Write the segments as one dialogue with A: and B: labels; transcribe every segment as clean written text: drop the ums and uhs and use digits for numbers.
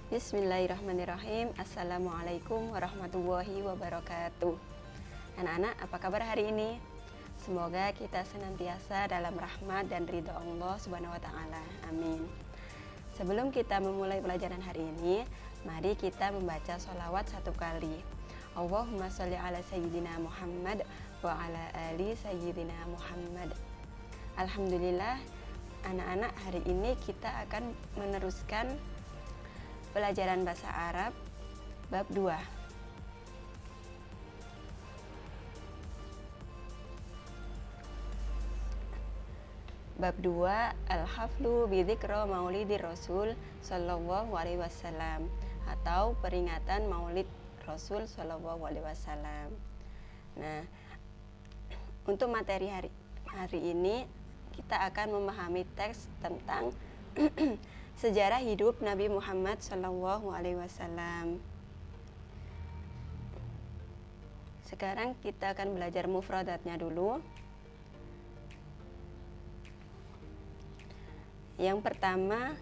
A: Bismillahirrahmanirrahim. Assalamualaikum warahmatullahi wabarakatuh. Anak-anak, apa kabar hari ini? Semoga kita senantiasa dalam rahmat dan ridho Allah Subhanahu wa Ta'ala. Amin. Sebelum kita memulai pelajaran hari ini, mari kita membaca sholawat satu kali. Allahumma sholli ala sayyidina Muhammad wa ala ali sayyidina Muhammad. Alhamdulillah, anak-anak, hari ini kita akan meneruskan pelajaran bahasa Arab bab 2. Bab 2, Al-Haflu bidzikra Maulidir Rasul sallallahu alaihi wasallam, atau peringatan Maulid Rasul sallallahu alaihi wasallam. Nah, untuk materi hari ini kita akan memahami teks tentang sejarah hidup Nabi Muhammad sallallahu alaihi wasallam. Sekarang kita akan belajar mufradatnya dulu. Yang pertama,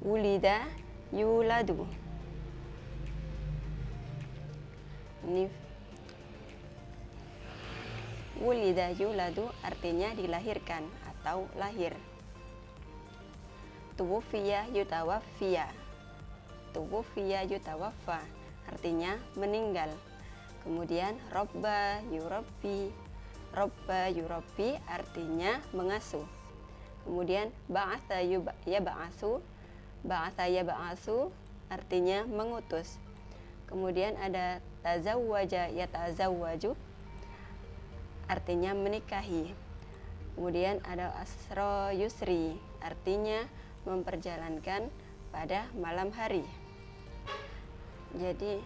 A: wulida yuladu. Ini wulida yuladu artinya dilahirkan atau lahir. Tuwufiya yutawaffiya. Tuwufiya yutawaffa artinya meninggal. Kemudian robba yurabbi. Robba yurabbi artinya mengasuh. Kemudian ba'atha yab'asu. Ba'atha yab'asu artinya mengutus. Kemudian ada tazawwaja yatazawwaju artinya menikahi. Kemudian ada asra yusri artinya memperjalankan pada malam hari. Jadi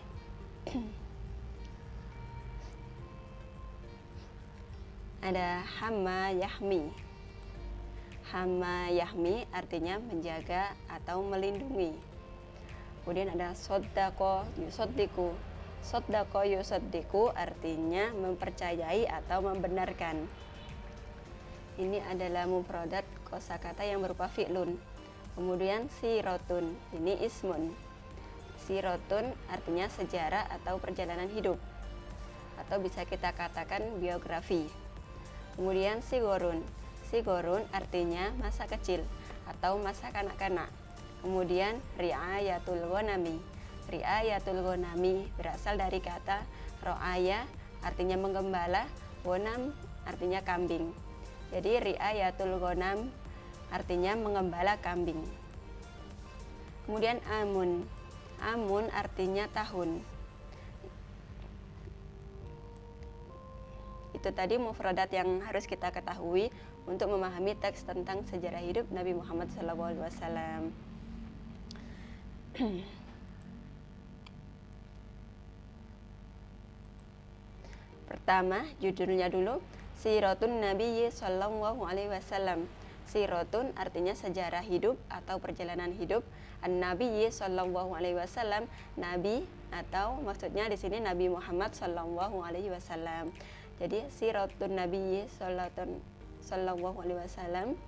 A: ada hamma yahmi. Hamma yahmi artinya menjaga atau melindungi. Kemudian ada soddaqo yusaddiqu. Soddaqo yusaddiqu artinya mempercayai atau membenarkan. Ini adalah mufradat kosakata yang berupa fi'lun. Kemudian sirotun, ini ismun. Sirotun artinya sejarah atau perjalanan hidup, atau bisa kita katakan biografi. Kemudian sigorun. Sigorun artinya masa kecil atau masa kanak-kanak. Kemudian ri'ayatul ghanami. Ri'ayatul ghanami berasal dari kata ro'aya artinya menggembala, ghanam artinya kambing. Jadi ri'ayatul ghanam artinya menggembala kambing. Kemudian amun. Amun artinya tahun. Itu tadi mufradat yang harus kita ketahui untuk memahami teks tentang sejarah hidup Nabi Muhammad SAW. Pertama, judulnya dulu, Siratun Nabiyyi Sallallahu Alaihi Wasallam. Siratun artinya sejarah hidup atau perjalanan hidup. An-Nabiyyi Sallallahu Alaihi Wasallam, Nabi atau maksudnya di sini Nabi Muhammad Sallallahu Alaihi Wasallam. Jadi Siratun Nabiyyi Sallallahu Alaihi Wasallam.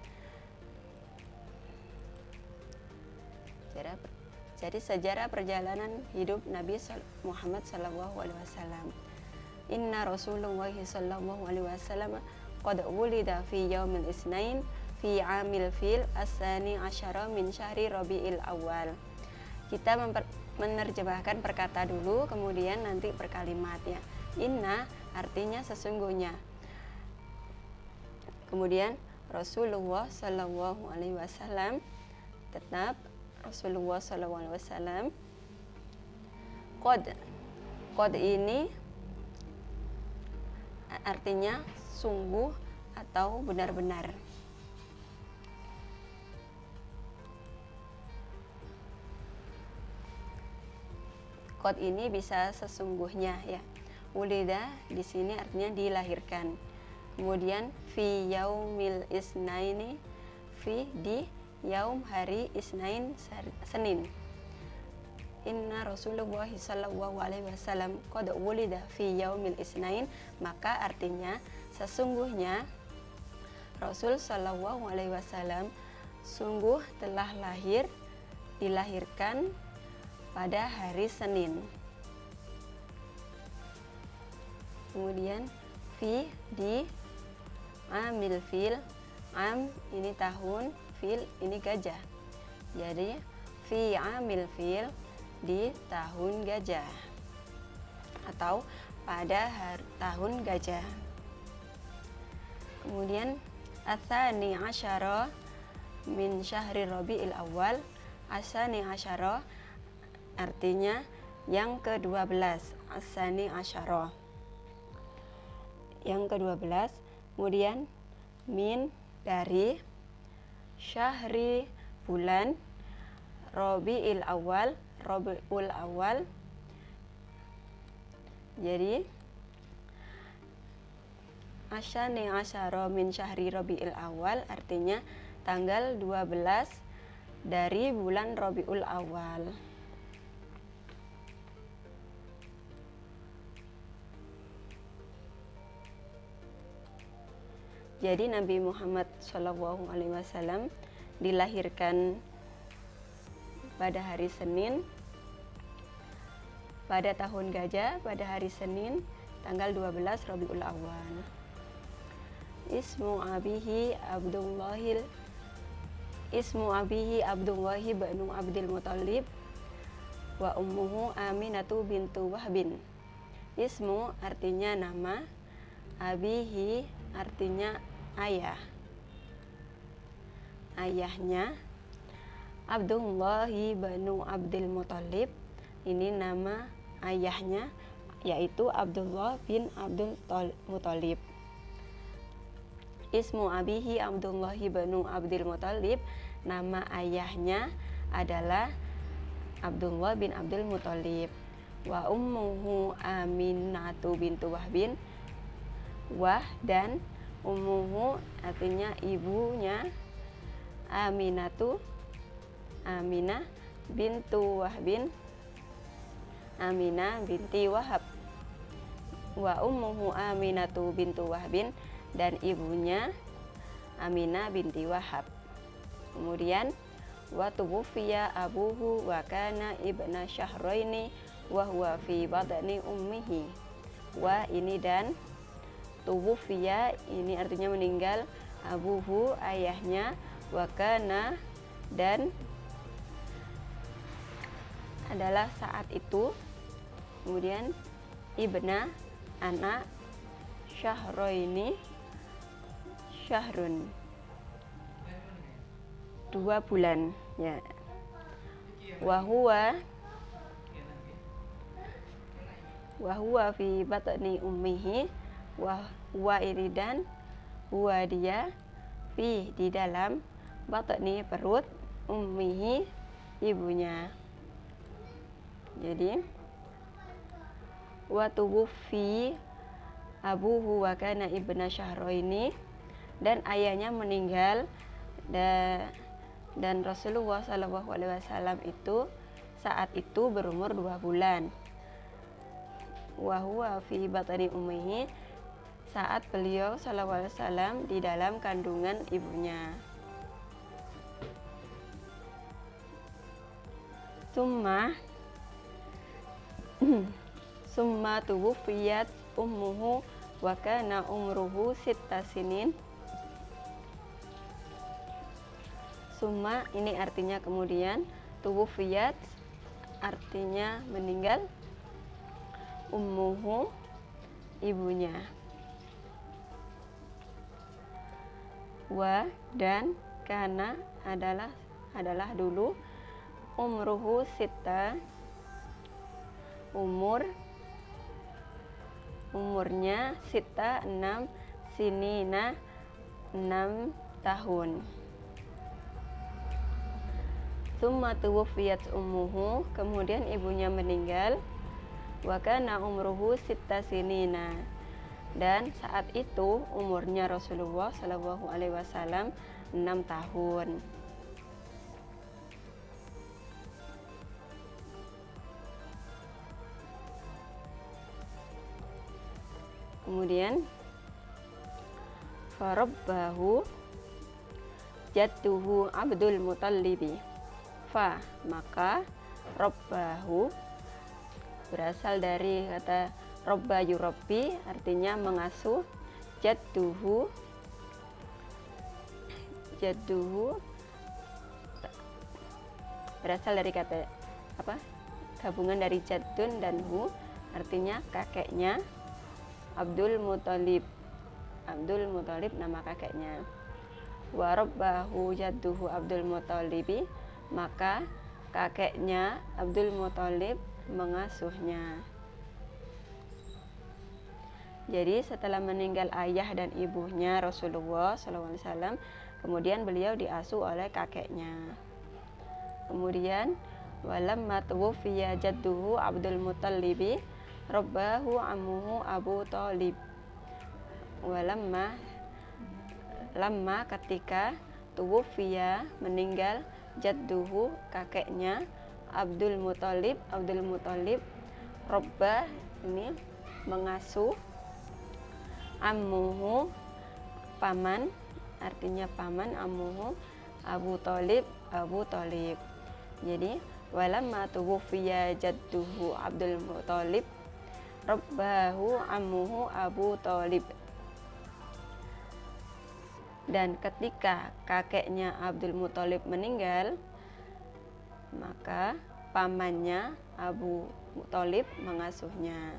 A: Jadi sejarah perjalanan hidup Nabi Muhammad Sallallahu Alaihi Wasallam. Inna Rasulullah Sallallahu Alaihi Wasallam qad wulida fi yaumil isnain fi amil fil asani asyara min syahri Rabiul Awal. Kita menerjemahkan perkata dulu, kemudian nanti per kalimat ya. Inna artinya sesungguhnya. Kemudian Rasulullah Sallallahu Alaihi Wasallam, tetap Rasulullah Sallallahu Alaihi Wasallam. Qad ini artinya sungguh atau benar-benar. Qad ini bisa sesungguhnya ya. Wulida di sini artinya dilahirkan. Kemudian fi yaumil isnaini, fi di yaum hari isnain Senin. Inna Rasulullah sallallahu alaihi wasallam qad wulida fi yaumil isnain, maka artinya sesungguhnya Rasul sallallahu alaihi wasallam sungguh telah dilahirkan pada hari Senin. Kemudian fi di amil fil, am ini tahun, fil ini gajah. Jadi fi amil fil, di tahun gajah atau pada tahun gajah. Kemudian atsani asyara min syahri Rabiul Awal. Atsani asyara artinya yang ke-12, atsani asyara yang ke-12. Kemudian min dari, syahri bulan, Rabiul Awal, Rabiul Awal. Jadi asyani asyara min syahri Rabiul Awal artinya tanggal 12 dari bulan Rabiul Awal. Jadi Nabi Muhammad SAW dilahirkan pada hari Senin, pada tahun gajah, pada hari Senin tanggal 12 Rabiul Awal. Ismu abihi Abdullahi banu Abdul Muthalib wa ummuhu Aminatu bintu Wahbin. Ismu artinya nama, abihi artinya ayah, ayahnya. Abdullahi banu Abdul Muthalib ini nama ayahnya, yaitu Abdullah bin Abdul Muthalib. Ismu abihi Abdullahi banu Abdul Muthalib, nama ayahnya adalah Abdullah bin Abdul Muthalib. Wa ummuhu Aminatu bintu Wahbin. Wah dan ummuhu artinya ibunya, Aminatu, Aminah bintu Wahbin, Aminah binti Wahab. Wa ummuhu Aminatu bintu Wahbin, dan ibunya Aminah binti Wahab. Kemudian wa tuwfiya abuhu wa kana ibna syahraini wa huwa fi badni ummihi. Wa ini dan tuwfiya ini artinya meninggal, abuhu ayahnya, wa kana dan adalah saat itu. Kemudian ibna anak, syahraini syahrun 2 bulan ya. Wa huwa fi batni ummihi, wa ini dan huwa dia, fi di dalam, batni perut, ummihi ibunya. Jadi wa tuwfi abuhu wa kana ibna syahraini, dan ayahnya meninggal, dan Rasulullah SAW itu saat itu berumur 2 bulan. Wa huwa fi batni ummihi, saat beliau SAW di dalam kandungan ibunya. Summa tuwfiyat ummuhu wa kana umruhu 6 sinin. Summa ini artinya kemudian, tuwfiyat artinya meninggal, ummuhu ibunya, wa dan kana adalah dulu, umruhu sita umurnya sita 6 sinina 6 tahun. Summa tuwfiyat ummuhu, kemudian ibunya meninggal, wa kana umruhu 6 sinina, dan saat itu umurnya Rasulullah SAW 6 tahun. Kemudian farabbahu, jadduhu Abdul Muttalibi. Fa, maka robbahu berasal dari kata robba yurabbi, artinya mengasuh. Jadduhu berasal dari kata apa? Gabungan dari jaddun dan hu, artinya kakeknya. Abdul Muthalib nama kakeknya. Wa rabbahu jadduhu Abdul Muttalibi, maka kakeknya Abdul Muthalib mengasuhnya. Jadi setelah meninggal ayah dan ibunya Rasulullah SAW, kemudian beliau diasuh oleh kakeknya. Kemudian walamma tuwfiya jadduhu Abdul Muttalibi rabbahu ammuhu Abu Thalib. Walamma ketika tuwfiya meninggal jadduhu kakeknya Abdul Muthalib robba ini mengasuh, ammuhu paman, artinya paman, ammuhu Abu Thalib. Jadi walamma tuwfiya jadduhu Abdul Muthalib rabbahu ammuhu Abu Thalib. Dan ketika kakeknya Abdul Muthalib meninggal, maka pamannya Abu Thalib mengasuhnya.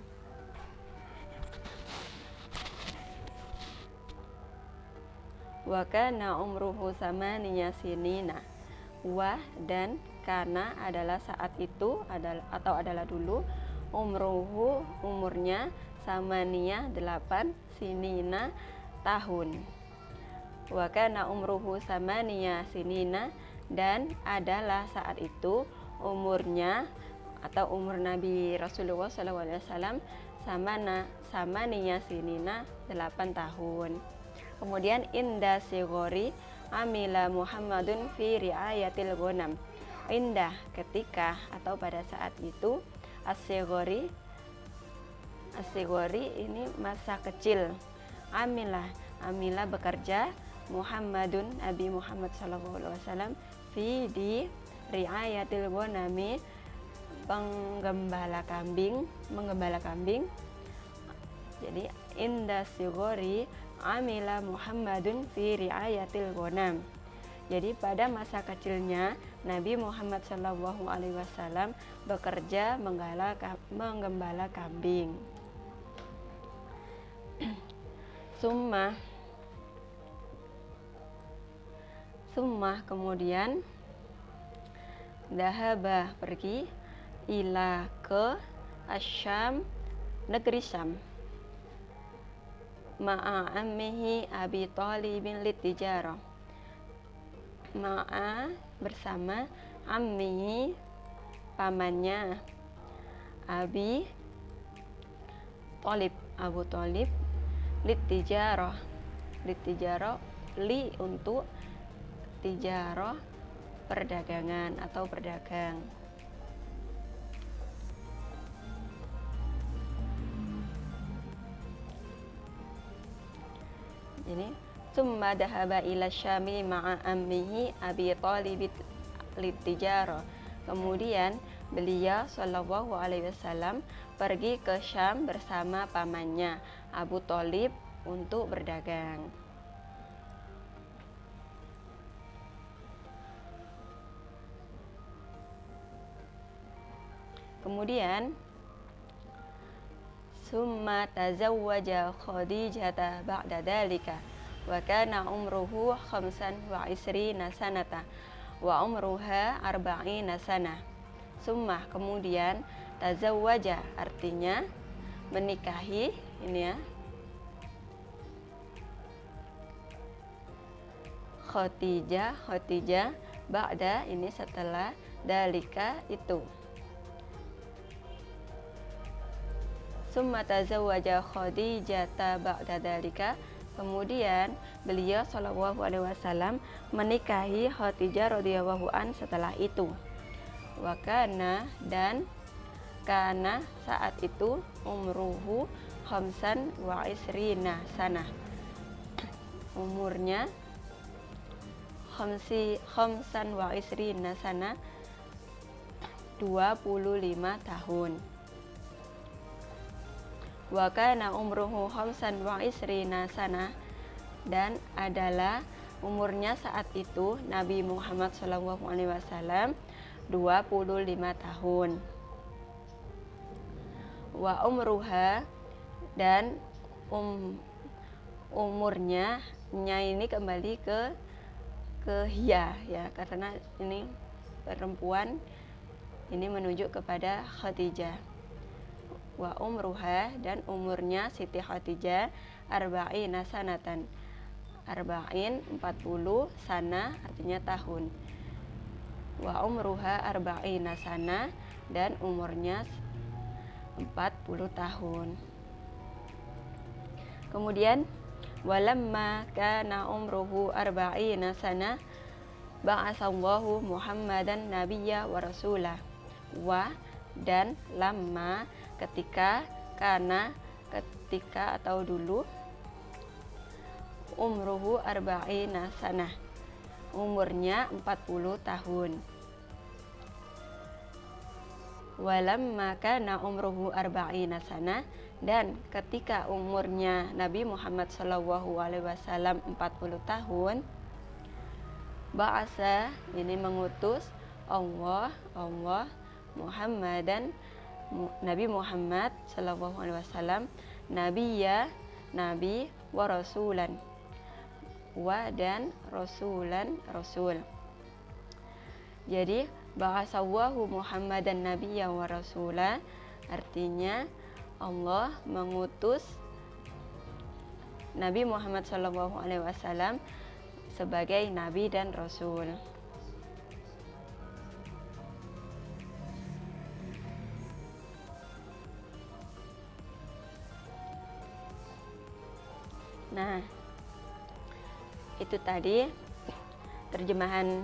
A: Wa kana umruhu samaniya sinina. Wa, dan karena adalah saat itu adalah dulu, umruhu umurnya, samaniya 8, sinina tahun. Wa kana umruhu samaniya sinina, dan adalah saat itu umurnya atau umur Nabi Rasulullah SAW samaniya sinina 8 tahun. Kemudian inda sigori amila Muhammadun fi riayatil ghanam. Indah, ketika atau pada saat itu, as-sigori ini masa kecil. Amila bekerja, Muhammadun Nabi Muhammad SAW fi di riayatil ghanami, menggembala kambing. Jadi inda sigori amila Muhammadun fi riayatil ghanam. Jadi pada masa kecilnya Nabi Muhammad SAW bekerja menggembala kambing. Summa kemudian dahaba pergi ila ke Asyam, negeri Syam, ma'a ammihi Abi Thalibin litijarah. Ma'a bersama, ammihi pamannya, Abi Thalib Abu Thalib, litijarah li untuk tijarah perdagangan atau berdagang. Ini summa dahaba ila syami ma'a ammihi Abi Thalib litijarah. Kemudian beliau sallallahu alaihi wasallam pergi ke Syam bersama pamannya Abu Thalib untuk berdagang. Kemudian summa tazawwaja Khadijata ba'da dalika wa kana umruhu 25 sanata wa umruha 40 sanah. Summa kemudian, tazawwaja artinya menikahi, ini ya. Khadijah ba'da ini setelah dalika itu. Summa tazawwaja Khadijata ba'da dalika. Kemudian beliau sallallahu alaihi wasallam menikahi Khadijah radhiyallahu an setelah itu. Wa kana, dan kana saat itu, umruhu 25 sanah, umurnya khamsan wa isrina sana, 25 tahun. Wa kana umruhu khamsan wa isrina sana, dan adalah umurnya saat itu Nabi Muhammad SAW 25 tahun. Wa umruha, dan umurnya ini kembali ke hiya ya, karena ini perempuan ini menunjuk kepada Khadijah. Wa umruha, dan umurnya Siti Khadijah arba'ina sanatan. Arba'in 40, sana artinya tahun. Wa umruha arba'ina sana, dan umurnya 40 tahun. Kemudian walamma kana umruhu arba'ina sana, ba'atsallahu Muhammadan nabiyya wa rasulah. Wa, dan lamma, ketika, kana, ketika atau dulu, umruhu arba'ina sana, umurnya 40 tahun. Walamma kana umruhu arba'ina sana, dan ketika umurnya Nabi Muhammad SAW 40 tahun, ba'asa, ini mengutus Allah Muhammadan, Nabi Muhammad SAW, nabiyya, nabi, wa rasulan, wa, dan rasulan, rasul. Jadi ba'asallahu Muhammadan nabiyya wa rasula, artinya Allah mengutus Nabi Muhammad SAW sebagai nabi dan rasul. Nah, itu tadi terjemahan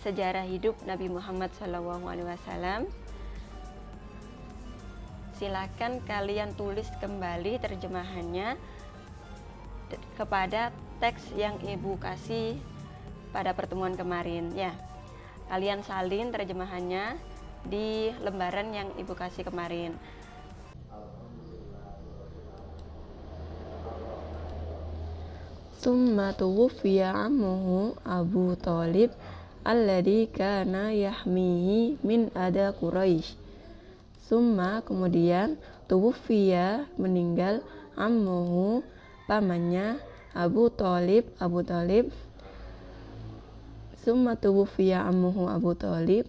A: sejarah hidup Nabi Muhammad SAW. Silakan kalian tulis kembali terjemahannya kepada teks yang Ibu kasih pada pertemuan kemarin ya. Kalian salin terjemahannya di lembaran yang Ibu kasih kemarin. Tsumma tuwuffiya ammuhu Abu Thalib alladhi kana yahmihi min ada Quraisy. Summa, kemudian, tuwuffiya, meninggal, ammuhu, pamannya, Abu Thalib. Summa tuwuffiya ammuhu Abu Thalib,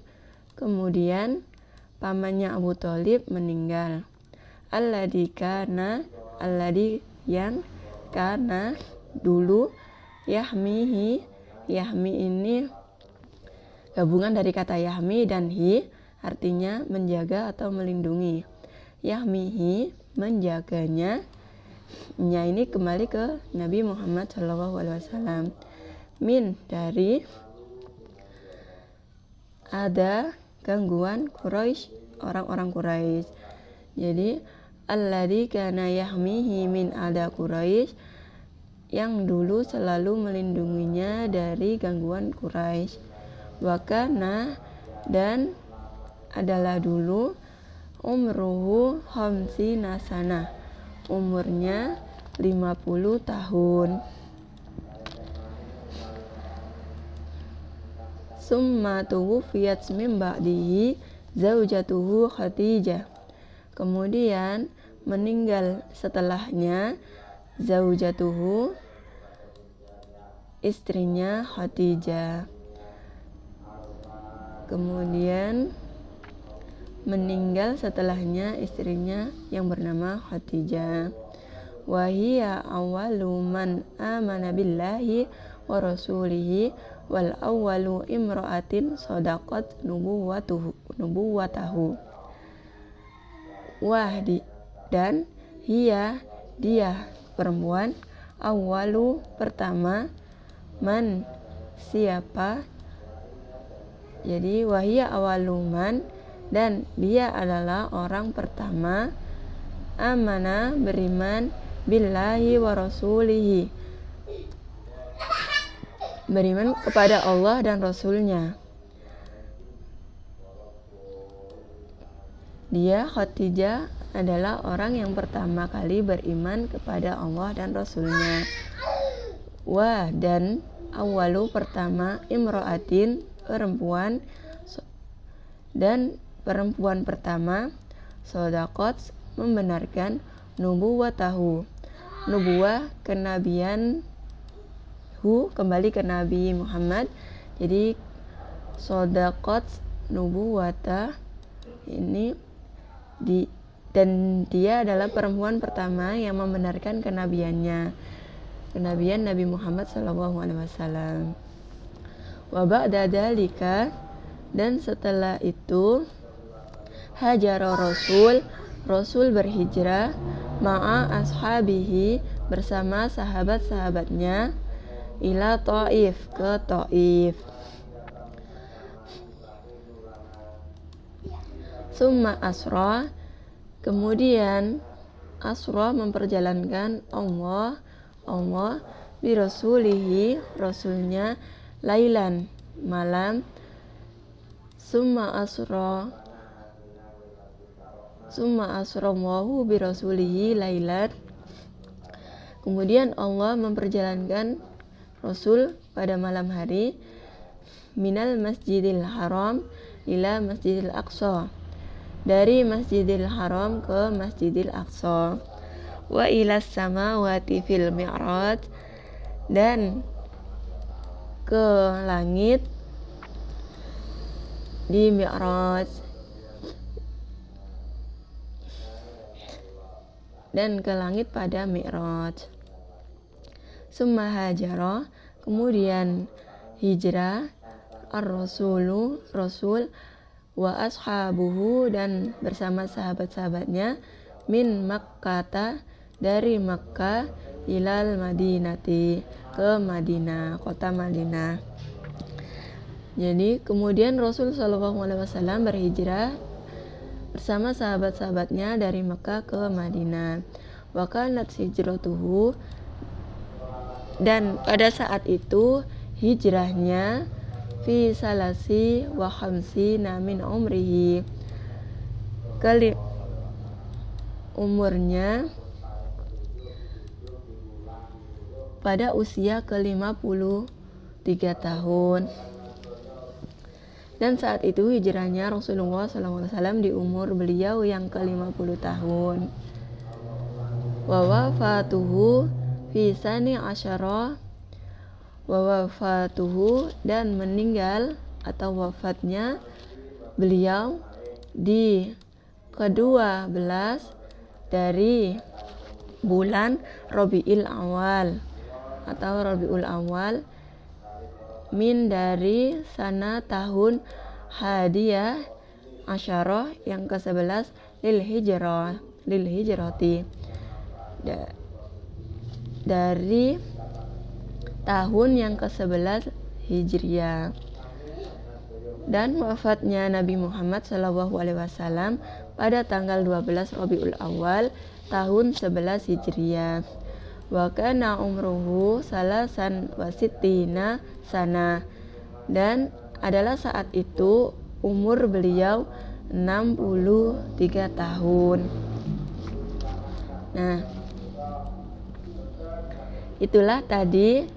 A: kemudian pamannya Abu Thalib meninggal. Alladhi yang, kana, dulu, yahmihi, yahmi ini gabungan dari kata yahmi dan hi, artinya menjaga atau melindungi. Yahmihi, menjaganya. Nya ini kembali ke Nabi Muhammad SAW. Min, dari, ada, gangguan, Quraisy, orang-orang Quraisy. Jadi alladzi kana yahmihi min ada Quraisy, yang dulu selalu melindunginya dari gangguan Quraisy. Wa kana, dan adalah dulu, umruhu khamsina sana, umurnya 50 tahun. Summa tuwufiyat min ba'dihi zaujatuhu Khadijah, kemudian meninggal setelahnya zaujatuhu, istrinya Khadijah. Kemudian meninggal setelahnya istrinya yang bernama Khadijah. Wa hiya awwalu man amana billahi wa rasulihi wal awwalu imra'atin sadaqat nubuwatahu. Wahdi, dan hiya, dia, perempuan, awwalu, pertama, man, siapa. Jadi wahia awaluman, dan dia adalah orang pertama, amana, beriman, billahi wa rasulihi,
B: beriman kepada Allah dan Rasul-Nya. Dia, Khadijah, adalah orang yang pertama kali beriman kepada Allah dan Rasul-Nya. Dan awalu pertama imro'atin, perempuan, dan perempuan pertama sodaqot, membenarkan nubuwatahu, nubuwah kenabian kembali ke Nabi Muhammad. Jadi sodaqot nubuwata ini dan dia adalah perempuan pertama yang membenarkan kenabian Nabi Muhammad SAW. Wa ba'da dzalika, dan setelah itu hajara Rasul berhijrah ma'a ashabihi, bersama sahabat-sahabatnya, ila Taif, ke Taif. Summa asra, kemudian asra memperjalankan Allah bi rasulihi, Rasulnya, lailan, malam. Summa asra Allahu bi rasulihi lailan, kemudian Allah memperjalankan Rasul pada malam hari, minal masjidil haram ila masjidil aqsa, dari Masjidil Haram ke Masjidil Aqsa, wa ilas samawati fil mi'raj, dan ke langit di mi'raj, dan ke langit pada mi'raj. Summa hajara, kemudian hijrah ar-rasulu, Rasul, wa ashabuhu, dan bersama sahabat-sahabatnya, min Makkata, dari Makkah, ilal Madinati, ke Madinah, kota Madinah. Jadi kemudian Rasul SAW berhijrah bersama sahabat-sahabatnya dari Makkah ke Madinah. Wa kanat hijratuhu, dan pada saat itu hijrahnya, fi salasi wa khamsina min umrihi, umurnya pada usia ke-53 tahun. Dan saat itu hijrahnya Rasulullah SAW di umur beliau yang ke-50 tahun. Wa wafatuhu fi sani asyara, wa wafatuhu, dan meninggal atau wafatnya beliau di ke-12 dari bulan Rabiul Awal atau Rabiul Awal, min, dari sana tahun hadiyah asyarah, yang ke-11, lil hijrati, dari tahun yang ke-11 Hijriah. Dan wafatnya Nabi Muhammad SAW pada tanggal 12 Rabiul Awal tahun 11 Hijriah. Wa kana umruhu salasan wa sittina sana, dan adalah saat itu umur beliau 63 tahun. Nah, itulah tadi